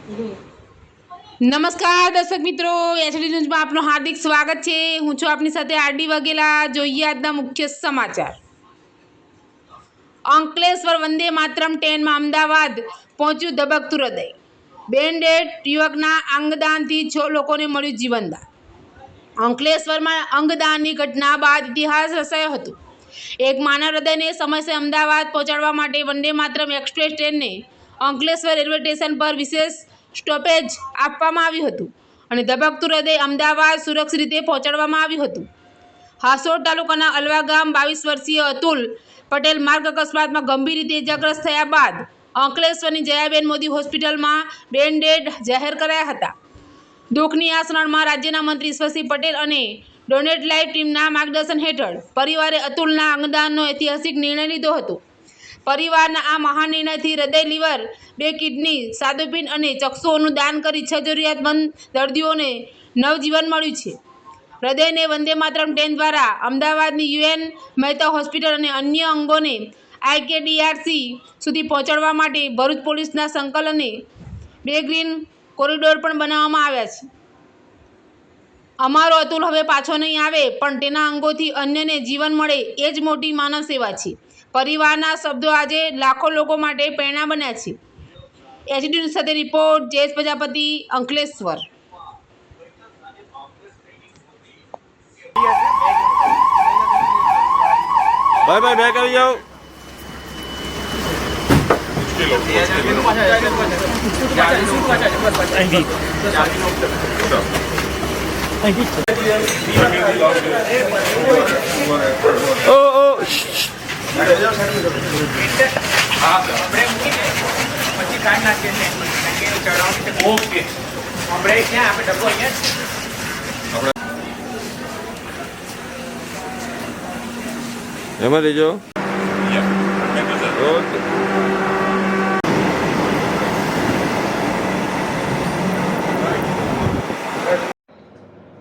નમસ્કાર દર્શક મિત્રો, એચડી ન્યૂઝમાં આપનું હાર્દિક સ્વાગત છે। હું છું આપની સાથે આરડી વાઘેલા। જોઈએ આજના મુખ્ય સમાચાર। અંકલેશ્વર વંદે માતરમ ટ્રેનમાં અમદાવાદ પહોંચ્યું ધબકતું હૃદય। બેન્ડેડ યુવકના અંગદાનથી 6 લોકોને મળ્યું જીવનદાન। અંકલેશ્વરમાં અંગદાનની ઘટના બાદ ઇતિહાસ રચાયો હતો। એક માનવ હૃદયને સમયસર અમદાવાદ પહોંચાડવા માટે વંદે માતરમ એક્સપ્રેસ ટ્રેનને અંકલેશ્વર રેલવે સ્ટેશન પર વિશેષ સ્ટોપેજ આપવામાં આવ્યું હતું અને ધબકતું હૃદય અમદાવાદ સુરક્ષિત રીતે પહોંચાડવામાં આવ્યું હતું। હાસોડ તાલુકાના અલવા ગામ 22 વર્ષીય અતુલ પટેલ માર્ગ અકસ્માતમાં ગંભીર રીતે ઇજાગ્રસ્ત થયા બાદ અંકલેશ્વરની જયાબેન મોદી હોસ્પિટલમાં બેન્ડેડ જાહેર કરાયા હતા। દુઃખની આ ક્ષણમાં રાજ્યના મંત્રી ઈશ્વરસિંહ પટેલ અને ડોનેટ લાઈફ ટીમના માર્ગદર્શન હેઠળ પરિવારે અતુલના અંગદાનનો ઐતિહાસિક નિર્ણય લીધો હતો। પરિવારના આ મહાન નિર્ણયથી હૃદય, લીવર, 2 કિડની, સ્વાદુપિંડ અને ચક્ષુઓનું દાન કરી 6 જરૂરિયાતમંદ દર્દીઓને નવજીવન મળ્યું છે। હૃદયને વંદે માતરમ ટ્રેન દ્વારા અમદાવાદની યુએન મહેતા હોસ્પિટલ અને અન્ય અંગોને IKDRC સુધી પહોંચાડવા માટે ભરૂચ પોલીસના સંકલને 2 ગ્રીન કોરિડોર પણ બનાવવામાં આવ્યા છે। અમારો અતુલ હવે પાછો નહીં આવે, પણ તેના અંગોથી અન્યને જીવન મળે એ જ મોટી માનવ સેવા છે। પરિવારના શબ્દો આજે લાખો લોકો માટે પ્રેરણા બન્યા છે। એચડી ન્યૂઝ સાથે રિપોર્ટ જયેશ પ્રજાપતિ, અંકલેશ્વર। ભાઈ ભાઈ બેક આવી જાઓ। ઓ ઓ એમાં લેજો। ઓકે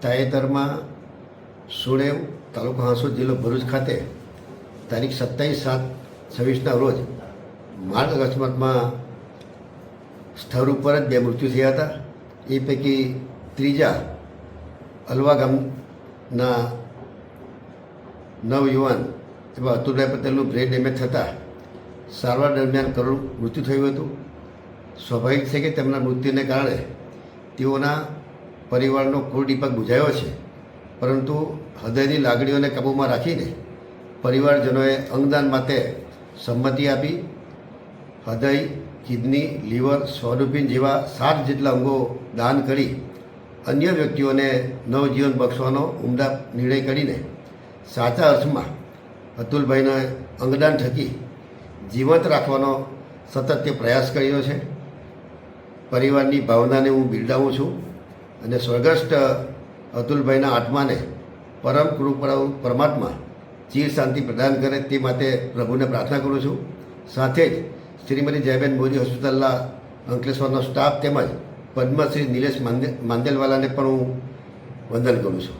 તાજેતરમાં સુણેવ તાલુકો હાંસોદ જિલ્લો ભરૂચ ખાતે તારીખ 27/7/26ના રોજ માર્ગ અકસ્માતમાં સ્થળ ઉપર જ 2 મૃત્યુ થયા હતા। એ પૈકી ત્રીજા અલવા ગામના નવયુવાન એવા અતુલભાઈ પટેલનું બ્રેન ડેમેજ થતાં સારવાર દરમિયાન કરુણ મૃત્યુ થયું હતું। સ્વાભાવિક છે કે તેમના મૃત્યુને કારણે તેઓના પરિવારનો ક્રૂર દીપક બુઝાયો છે, પરંતુ હૃદયની લાગણીઓને કાબૂમાં રાખીને પરિવારજનોએ અંગદાન માટે સંમતિ આપી હૃદય, કિડની, લીવર, સ્વાદુપિંડ જેવા 7 જેટલા અંગો દાન કરી અન્ય વ્યક્તિઓને નવજીવન બક્ષવાનો ઉમદા નિર્ણય કરીને સાચા અર્થમાં અતુલભાઈને અંગદાન થકી જીવંત રાખવાનો સતત તે પ્રયાસ કર્યો છે। પરિવારની ભાવનાને હું બિરદાવું છું અને સ્વર્ગસ્થ અતુલભાઈના આત્માને પરમ કૃપાળુ પરમાત્મા ચિર શાંતિ પ્રદાન કરે તે માટે પ્રભુને પ્રાર્થના કરું છું। સાથે જ શ્રીમતી જયાબેન મોદી હોસ્પિટલના અંકલેશ્વરનો સ્ટાફ તેમજ પદ્મશ્રી નિલેશ માંદેલવાલાને પણ હું વંદન કરું છું।